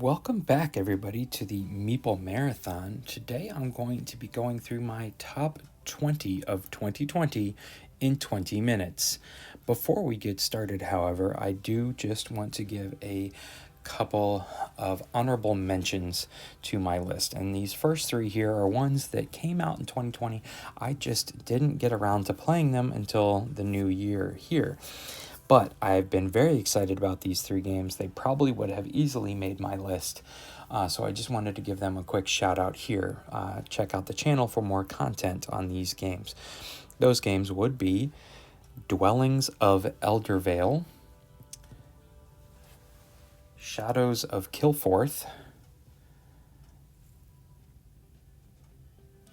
Welcome back, everybody, to the Meeple Marathon. Today I'm going to be going through my top 20 of 2020 in 20 minutes. Before we get started, however, I do just want to give a couple of honorable mentions to my list. And these first three here are ones that came out in 2020. I just didn't get around to playing them until the new year here. But I've been very excited about these three games. They probably would have easily made my list. So I just wanted to give them a quick shout out here. Check out the channel for more content on these games. Those games would be Dwellings of Eldervale, Shadows of Kilforth,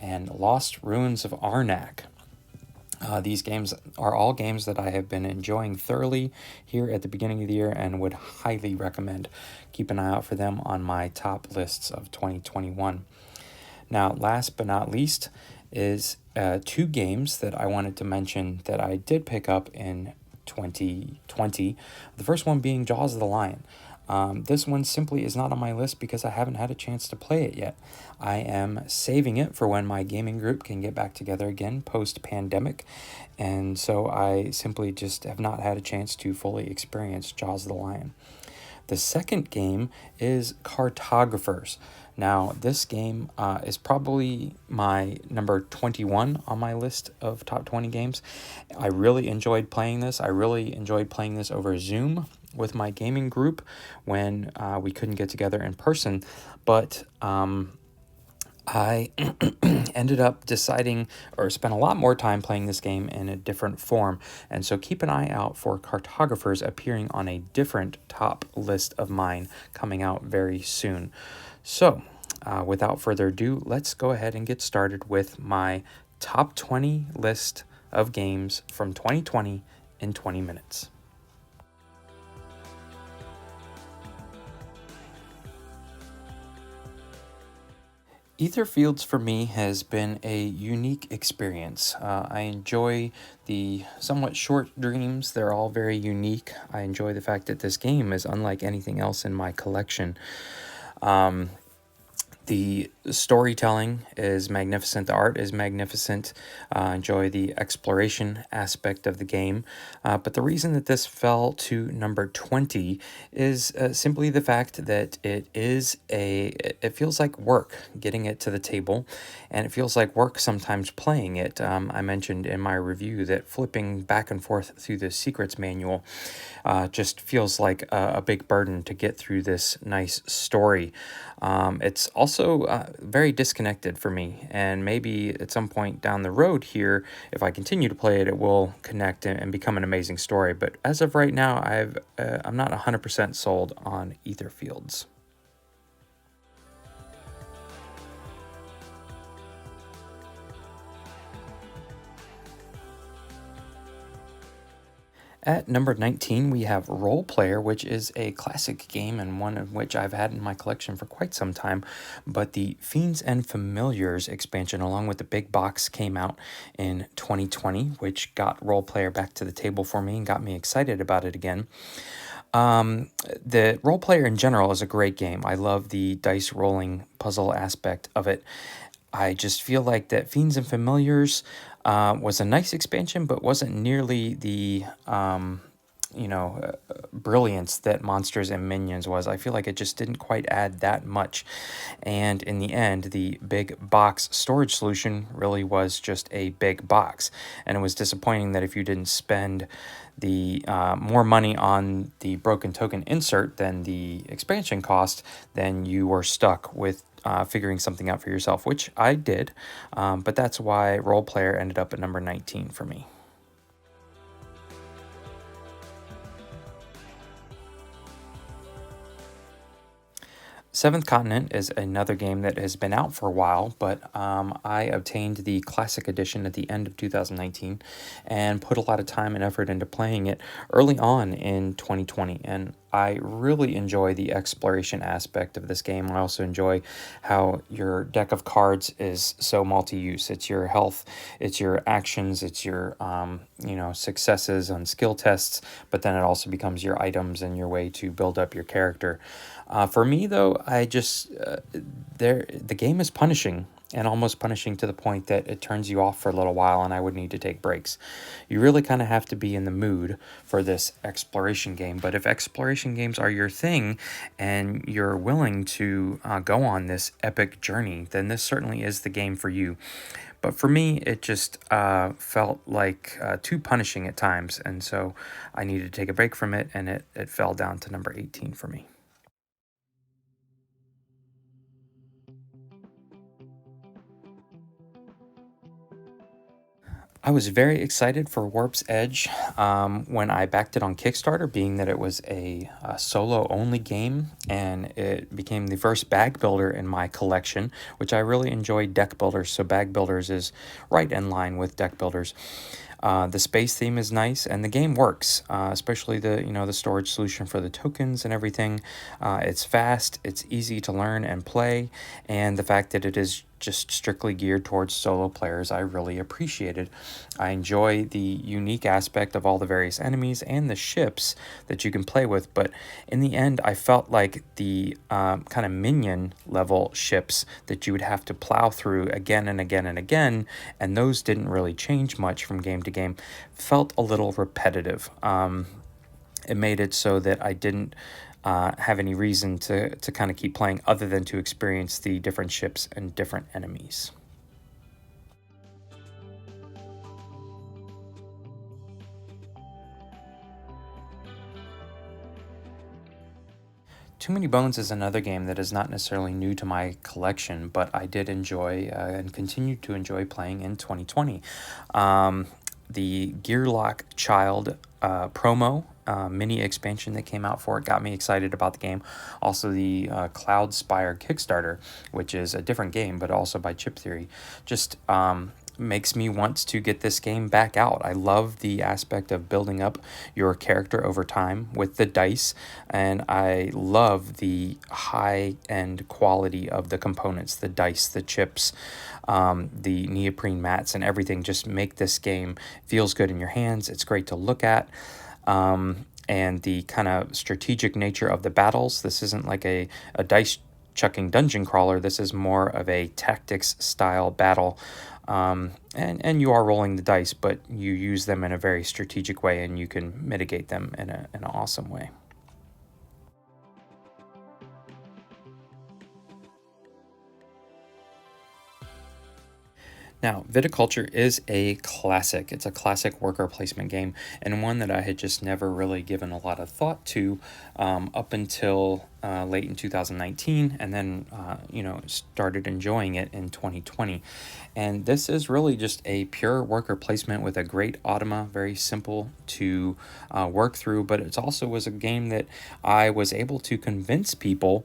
and Lost Ruins of Arnak. These games are all games that I have been enjoying thoroughly here at the beginning of the year and would highly recommend. Keep an eye out for them on my top lists of 2021. Now, last but not least is two games that I wanted to mention that I did pick up in 2020. The first one being Jaws of the Lion. This one simply is not on my list because I haven't had a chance to play it yet. I am saving it for when my gaming group can get back together again post-pandemic, and so I simply just have not had a chance to fully experience Jaws of the Lion. The second game is Cartographers. Now, this game is probably my number 21 on my list of top 20 games. I really enjoyed playing this. I really enjoyed playing this over Zoom with my gaming group when we couldn't get together in person. But I ended up deciding or spent a lot more time playing this game in a different form. And so keep an eye out for Cartographers appearing on a different top list of mine coming out very soon. So without further ado, let's go ahead and get started with my top 20 list of games from 2020 in 20 minutes. Etherfields for me has been a unique experience. I enjoy the somewhat short dreams. They're all very unique. I enjoy the fact that this game is unlike anything else in my collection. The storytelling is magnificent. The art is magnificent. Enjoy the exploration aspect of the game. But the reason that this fell to number 20 is simply the fact that it feels like work getting it to the table, and it feels like work sometimes playing it. I mentioned in my review that flipping back and forth through the secrets manual just feels like a big burden to get through this nice story. It's also very disconnected for me, and maybe at some point down the road here, if I continue to play it, it will connect and become an amazing story. But as of right now, I'm not 100% sold on Etherfields. At number 19, we have Role Player, which is a classic game and one of which I've had in my collection for quite some time. But the Fiends and Familiars expansion, along with the big box, came out in 2020, which got Role Player back to the table for me and got me excited about it again. The Role Player in general is a great game. I love the dice rolling puzzle aspect of it. I just feel like that Fiends and Familiars was a nice expansion, but wasn't nearly the brilliance that Monsters and Minions was. I feel like it just didn't quite add that much. And in the end, the big box storage solution really was just a big box. And it was disappointing that if you didn't spend the more money on the broken token insert than the expansion cost, then you were stuck with figuring something out for yourself, which I did. But that's why Role Player ended up at number 19 for me. Seventh Continent is another game that has been out for a while, but I obtained the Classic Edition at the end of 2019 and put a lot of time and effort into playing it early on in 2020. And I really enjoy the exploration aspect of this game. I also enjoy how your deck of cards is so multi-use. It's your health, it's your actions, it's your successes on skill tests, but then it also becomes your items and your way to build up your character. For me, though, I just the game is punishing, and almost punishing to the point that it turns you off for a little while, and I would need to take breaks. You really kind of have to be in the mood for this exploration game. But if exploration games are your thing, and you're willing to go on this epic journey, then this certainly is the game for you. But for me, it just felt like too punishing at times, and so I needed to take a break from it, and it fell down to number 18 for me. I was very excited for Warp's Edge when I backed it on Kickstarter, being that it was a solo-only game, and it became the first bag builder in my collection, which I really enjoy deck builders, so bag builders is right in line with deck builders. The space theme is nice, and the game works, especially the storage solution for the tokens and everything. It's fast, it's easy to learn and play, and the fact that it is just strictly geared towards solo players, I really appreciated. I enjoy the unique aspect of all the various enemies and the ships that you can play with, but in the end, I felt like the kind of minion level ships that you would have to plow through again and again and again, and those didn't really change much from game to game, felt a little repetitive. It made it so that I didn't have any reason to kind of keep playing other than to experience the different ships and different enemies. Too Many Bones is another game that is not necessarily new to my collection, but I did enjoy and continue to enjoy playing in 2020. The Gearlock Child promo mini expansion that came out for it got me excited about the game. Also, the Cloud Spire Kickstarter, which is a different game, but also by Chip Theory, just makes me want to get this game back out. I love the aspect of building up your character over time with the dice, and I love the high-end quality of the components, the dice, the chips, the neoprene mats, and everything just make this game feels good in your hands. It's great to look at. And the kind of strategic nature of the battles. This isn't like a dice chucking dungeon crawler. This is more of a tactics style battle. And you are rolling the dice, but you use them in a very strategic way, and you can mitigate them in an awesome way. Now, Viticulture is a classic. It's a classic worker placement game, and one that I had just never really given a lot of thought to up until late in 2019, and then, started enjoying it in 2020. And this is really just a pure worker placement with a great automa, very simple to work through, but it also was a game that I was able to convince people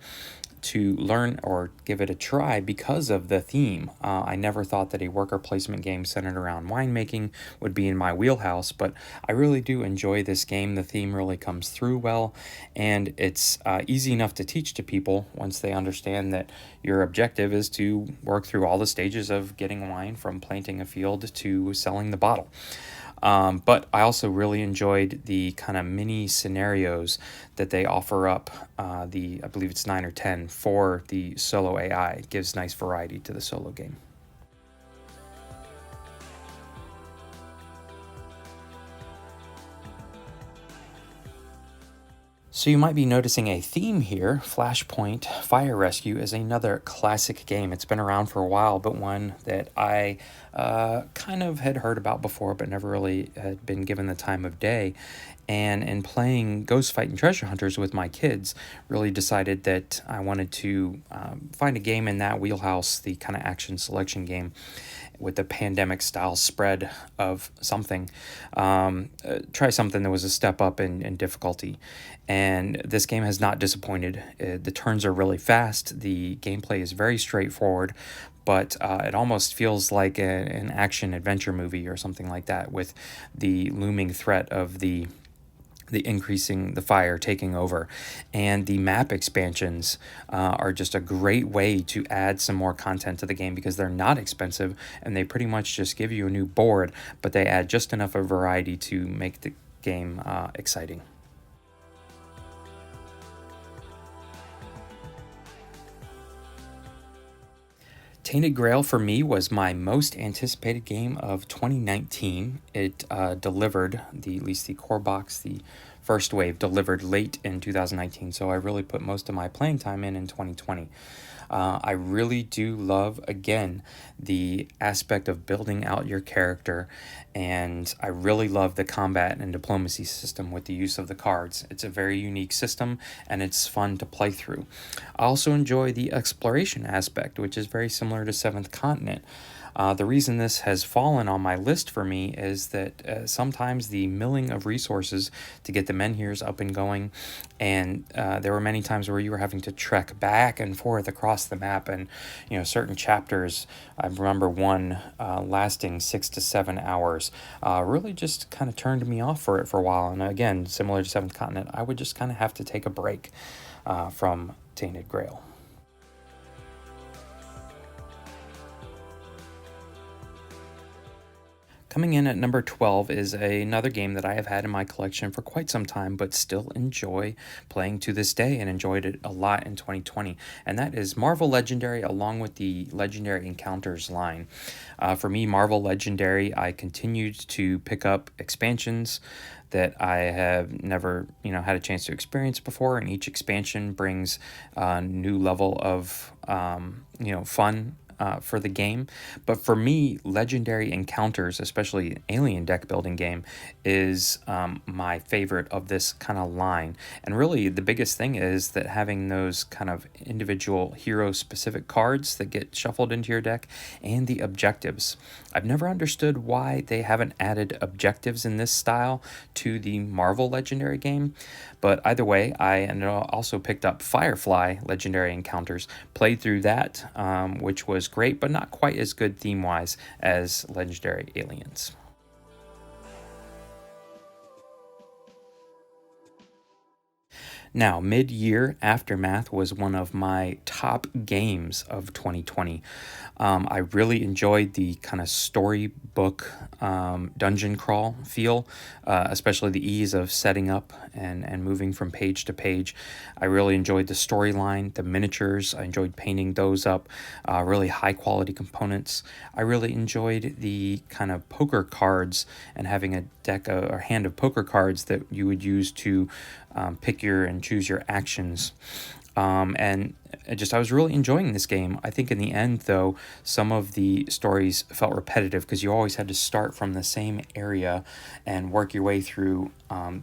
to learn or give it a try because of the theme. I never thought that a worker placement game centered around winemaking would be in my wheelhouse, but I really do enjoy this game. The theme really comes through well, and it's easy enough to teach to people once they understand that your objective is to work through all the stages of getting wine from planting a field to selling the bottle. But I also really enjoyed the kind of mini scenarios that they offer up. I believe it's 9 or 10 for the solo AI. It gives nice variety to the solo game. So you might be noticing a theme here. Flashpoint Fire Rescue is another classic game. It's been around for a while, but one that I kind of had heard about before, but never really had been given the time of day. And in playing Ghost Fight and Treasure Hunters with my kids, really decided that I wanted to find a game in that wheelhouse, the kind of action selection game with the pandemic style spread of something. Try something that was a step up in difficulty. And this game has not disappointed. The turns are really fast. The gameplay is very straightforward, but it almost feels like an action adventure movie or something like that, with the looming threat of the increasing the fire taking over. And the map expansions are just a great way to add some more content to the game, because they're not expensive and they pretty much just give you a new board, but they add just enough of variety to make the game exciting. Tainted Grail for me was my most anticipated game of 2019. It delivered, at least the core box, the first wave, delivered late in 2019, so I really put most of my playing time in 2020. I really do love, again, the aspect of building out your character, and I really love the combat and diplomacy system with the use of the cards. It's a very unique system, and it's fun to play through. I also enjoy the exploration aspect, which is very similar to Seventh Continent. The reason this has fallen on my list for me is that sometimes the milling of resources to get the menhirs up and going, and there were many times where you were having to trek back and forth across the map, and certain chapters, I remember one lasting 6 to 7 hours, really just kind of turned me off for it for a while. And again, similar to Seventh Continent, I would just kind of have to take a break from Tainted Grail. Coming in at number 12 is another game that I have had in my collection for quite some time, but still enjoy playing to this day, and enjoyed it a lot in 2020. And that is Marvel Legendary, along with the Legendary Encounters line. For me, Marvel Legendary, I continued to pick up expansions that I have never, had a chance to experience before, and each expansion brings a new level of, fun for the game. But for me, Legendary Encounters, especially an alien deck building game, is my favorite of this kind of line. And really, the biggest thing is that having those kind of individual hero-specific cards that get shuffled into your deck, and the objectives. I've never understood why they haven't added objectives in this style to the Marvel Legendary game, but either way, I also picked up Firefly Legendary Encounters, played through that, which was great, but not quite as good theme-wise as Legendary Aliens. Now, Mid-Year Aftermath was one of my top games of 2020. I really enjoyed the kind of storybook dungeon crawl feel, especially the ease of setting up and moving from page to page. I really enjoyed the storyline, the miniatures. I enjoyed painting those up, really high quality components. I really enjoyed the kind of poker cards and having a deck or hand of poker cards that you would use to pick your and choose your actions. And I was really enjoying this game. I think in the end, though, some of the stories felt repetitive because you always had to start from the same area and work your way through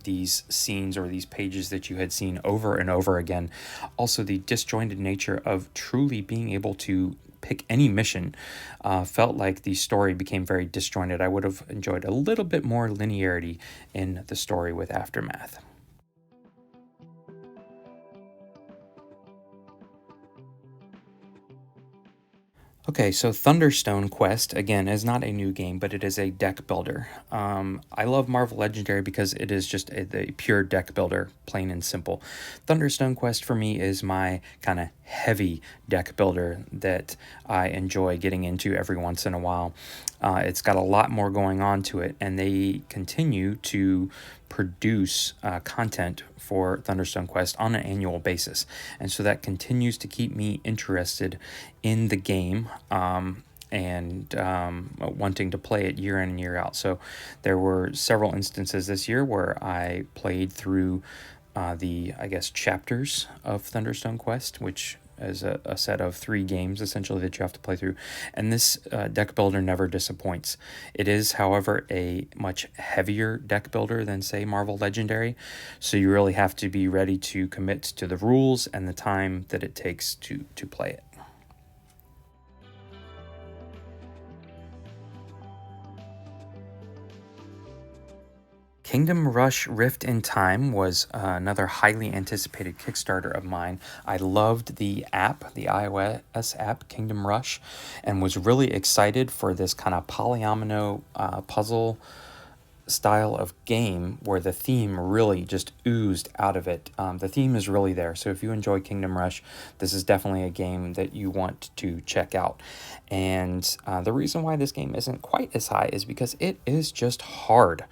these scenes or these pages that you had seen over and over again. Also, the disjointed nature of truly being able to pick any mission felt like the story became very disjointed. I would have enjoyed a little bit more linearity in the story with Aftermath. Okay, so Thunderstone Quest, again, is not a new game, but it is a deck builder. I love Marvel Legendary because it is just a pure deck builder, plain and simple. Thunderstone Quest for me is my kind of heavy deck builder that I enjoy getting into every once in a while. It's got a lot more going on to it, and they continue to produce content for Thunderstone Quest on an annual basis. And so that continues to keep me interested in the game and wanting to play it year in and year out. So there were several instances this year where I played through the chapters of Thunderstone Quest, which is a set of 3 games essentially that you have to play through. And this deck builder never disappoints. It is, however, a much heavier deck builder than, say, Marvel Legendary. So you really have to be ready to commit to the rules and the time that it takes to play it. Kingdom Rush Rift in Time was another highly anticipated Kickstarter of mine. I loved the app, the iOS app, Kingdom Rush, and was really excited for this kind of polyomino puzzle style of game where the theme really just oozed out of it. The theme is really there. So if you enjoy Kingdom Rush, this is definitely a game that you want to check out. And the reason why this game isn't quite as high is because it is just hard.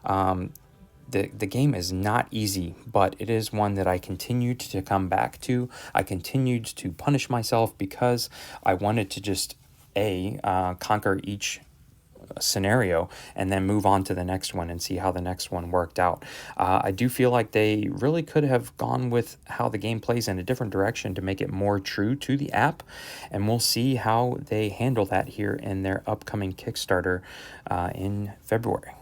The game is not easy, but it is one that I continued to come back to. I continued to punish myself because I wanted to just conquer each scenario and then move on to the next one and see how the next one worked out. I do feel like they really could have gone with how the game plays in a different direction to make it more true to the app, and we'll see how they handle that here in their upcoming Kickstarter in February.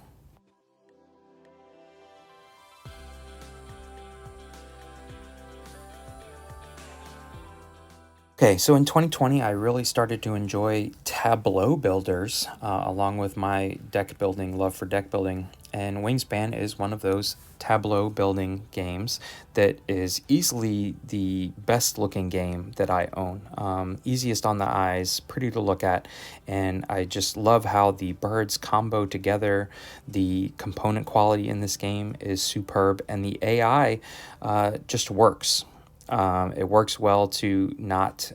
Okay, so in 2020, I really started to enjoy tableau builders along with my deck building, love for deck building. And Wingspan is one of those tableau building games that is easily the best looking game that I own. Easiest on the eyes, pretty to look at. And I just love how the birds combo together. The component quality in this game is superb, and the AI just works. It works well to not,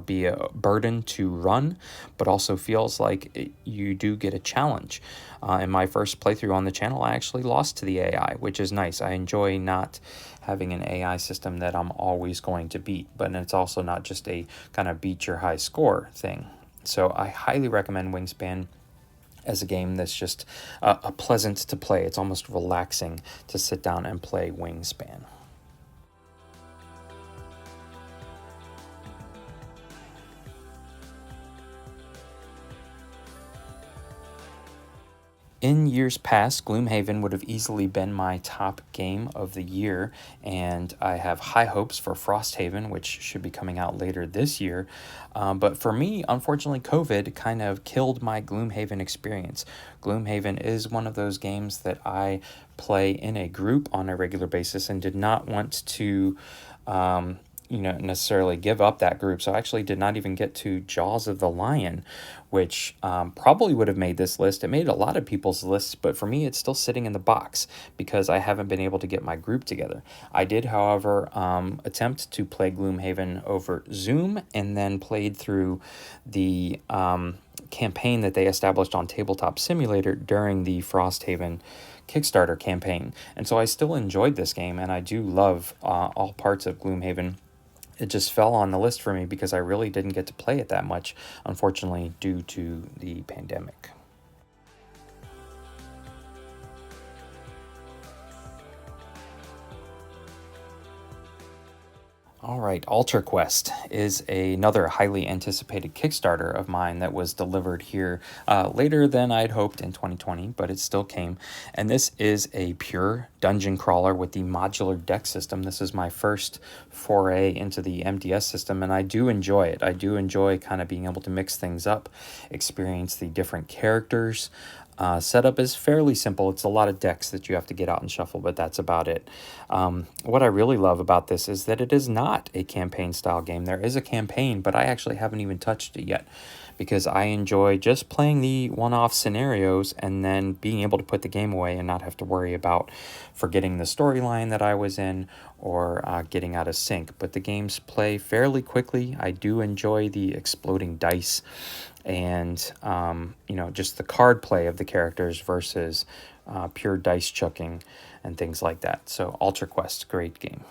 be a burden to run, but also feels like you do get a challenge. In my first playthrough on the channel, I actually lost to the AI, which is nice. I enjoy not having an AI system that I'm always going to beat, but it's also not just a kind of beat your high score thing. So I highly recommend Wingspan as a game that's just a pleasant to play. It's almost relaxing to sit down and play Wingspan. In years past, Gloomhaven would have easily been my top game of the year, and I have high hopes for Frosthaven, which should be coming out later this year. But for me, unfortunately, COVID kind of killed my Gloomhaven experience. Gloomhaven is one of those games that I play in a group on a regular basis and did not want to necessarily give up that group. So I actually did not even get to Jaws of the Lion, which probably would have made this list. It made a lot of people's lists, but for me, it's still sitting in the box because I haven't been able to get my group together. I did, however, attempt to play Gloomhaven over Zoom and then played through the campaign that they established on Tabletop Simulator during the Frosthaven Kickstarter campaign. And so I still enjoyed this game, and I do love all parts of Gloomhaven. It just fell on the list for me because I really didn't get to play it that much, unfortunately, due to the pandemic. All right, Altar Quest is another highly anticipated Kickstarter of mine that was delivered here later than I'd hoped in 2020, but it still came. And this is a pure dungeon crawler with the modular deck system. This is my first foray into the MDS system, and I do enjoy it. I do enjoy kind of being able to mix things up, experience the different characters. Setup is fairly simple. It's a lot of decks that you have to get out and shuffle, but that's about it. What I really love about this is that it is not a campaign style game. There is a campaign, but I actually haven't even touched it yet because I enjoy just playing the one-off scenarios and then being able to put the game away and not have to worry about forgetting the storyline that I was in or getting out of sync. But the games play fairly quickly. I do enjoy the exploding dice and just the card play of the characters versus pure dice chucking and things like that. So Altar Quest, great game.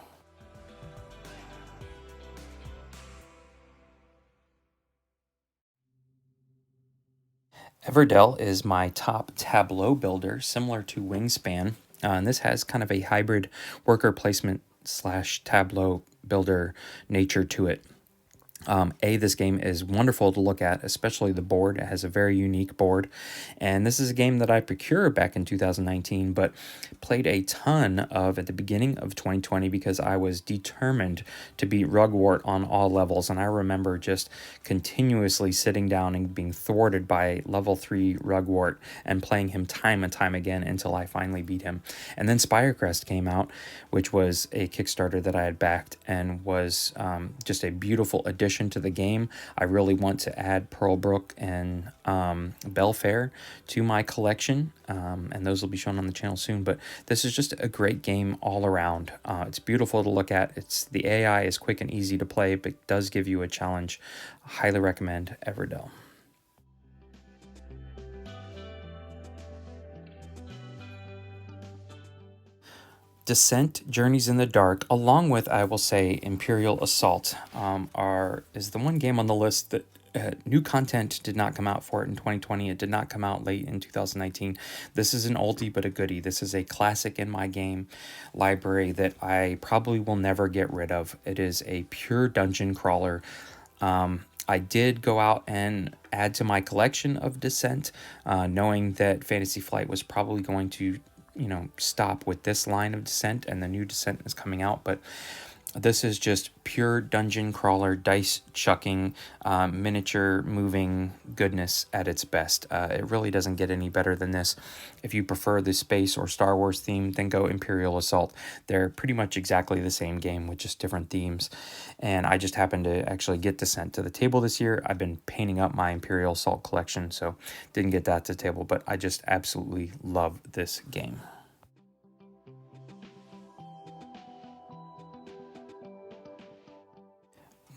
Everdell is my top tableau builder, similar to Wingspan. And this has kind of a hybrid worker placement / tableau builder nature to it. This game is wonderful to look at, especially the board. It has a very unique board. And this is a game that I procured back in 2019, but played a ton of at the beginning of 2020 because I was determined to beat Rugwort on all levels. And I remember just continuously sitting down and being thwarted by level 3 Rugwort and playing him time and time again until I finally beat him. And then Spirecrest came out, which was a Kickstarter that I had backed and was just a beautiful addition to the game. I really want to add Pearlbrook and Belfair to my collection, and those will be shown on the channel soon. But this is just a great game all around. It's beautiful to look at. The AI is quick and easy to play, but does give you a challenge. I highly recommend Everdell. Descent, Journeys in the Dark, along with, I will say, Imperial Assault, is the one game on the list that new content did not come out for it in 2020. It did not come out late in 2019. This is an oldie but a goodie. This is a classic in my game library that I probably will never get rid of. It is a pure dungeon crawler. I did go out and add to my collection of Descent, knowing that Fantasy Flight was probably going to, stop with this line of Descent, and the new Descent is coming out. But this is just pure dungeon crawler, dice chucking, miniature moving goodness at its best. It really doesn't get any better than this. If you prefer the space or Star Wars theme, then go Imperial Assault. They're pretty much exactly the same game with just different themes. And I just happened to actually get Descent to the table this year. I've been painting up my Imperial Assault collection, so didn't get that to the table, but I just absolutely love this game.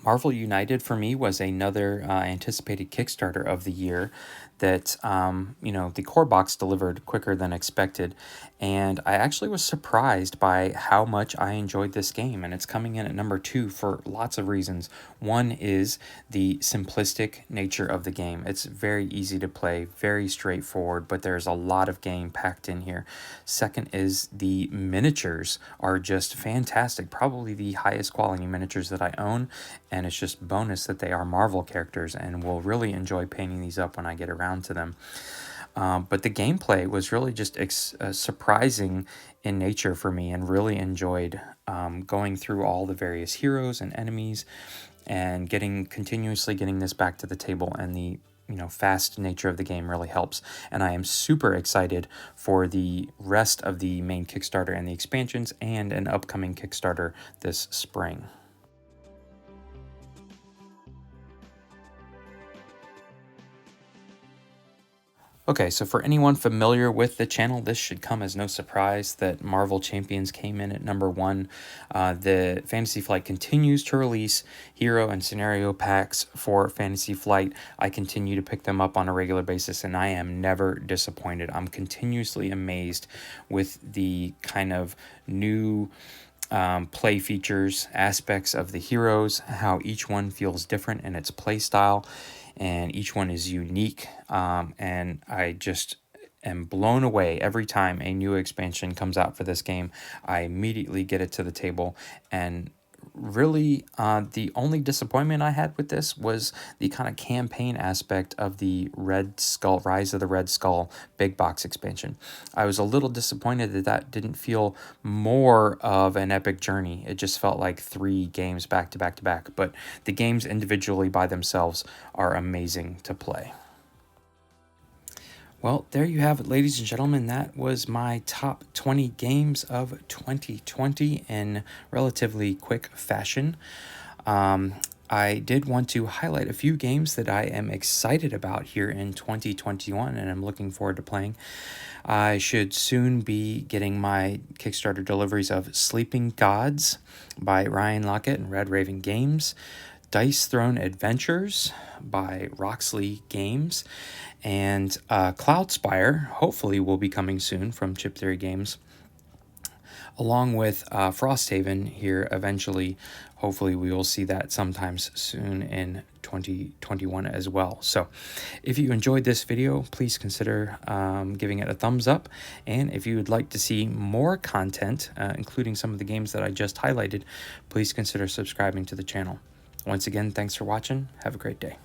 Marvel United for me was another anticipated Kickstarter of the year that, the core box delivered quicker than expected. And I actually was surprised by how much I enjoyed this game. And it's coming in at number 2 for lots of reasons. One is the simplistic nature of the game. It's very easy to play, very straightforward, but there's a lot of game packed in here. Second is the miniatures are just fantastic. Probably the highest quality miniatures that I own. And it's just bonus that they are Marvel characters, and will really enjoy painting these up when I get around to them. But the gameplay was really just surprising in nature for me, and really enjoyed going through all the various heroes and enemies, and continuously getting this back to the table. And the fast nature of the game really helps. And I am super excited for the rest of the main Kickstarter and the expansions, and an upcoming Kickstarter this spring. Okay, so for anyone familiar with the channel, this should come as no surprise that Marvel Champions came in at number 1. The Fantasy Flight continues to release hero and scenario packs for Fantasy Flight. I continue to pick them up on a regular basis, and I am never disappointed. I'm continuously amazed with the kind of new play features, aspects of the heroes, how each one feels different in its play style, and each one is unique. And I just am blown away every time a new expansion comes out for this game. I immediately get it to the table, and really the only disappointment I had with this was the kind of campaign aspect of the Red Skull, Rise of the Red Skull big box expansion. I was a little disappointed that didn't feel more of an epic journey. It just felt like 3 games back to back to back, but the games individually by themselves are amazing to play. Well, there you have it, ladies and gentlemen. That was my top 20 games of 2020 in relatively quick fashion. I did want to highlight a few games that I am excited about here in 2021, and I'm looking forward to playing. I should soon be getting my Kickstarter deliveries of Sleeping Gods by Ryan Lockett and Red Raven Games, Dice Throne Adventures by Roxley Games, and Cloudspire hopefully will be coming soon from Chip Theory Games, along with Frosthaven here eventually. Hopefully we will see that sometimes soon in 2021 as well. So if you enjoyed this video, please consider giving it a thumbs up. And if you would like to see more content, including some of the games that I just highlighted, please consider subscribing to the channel. Once again, thanks for watching. Have a great day.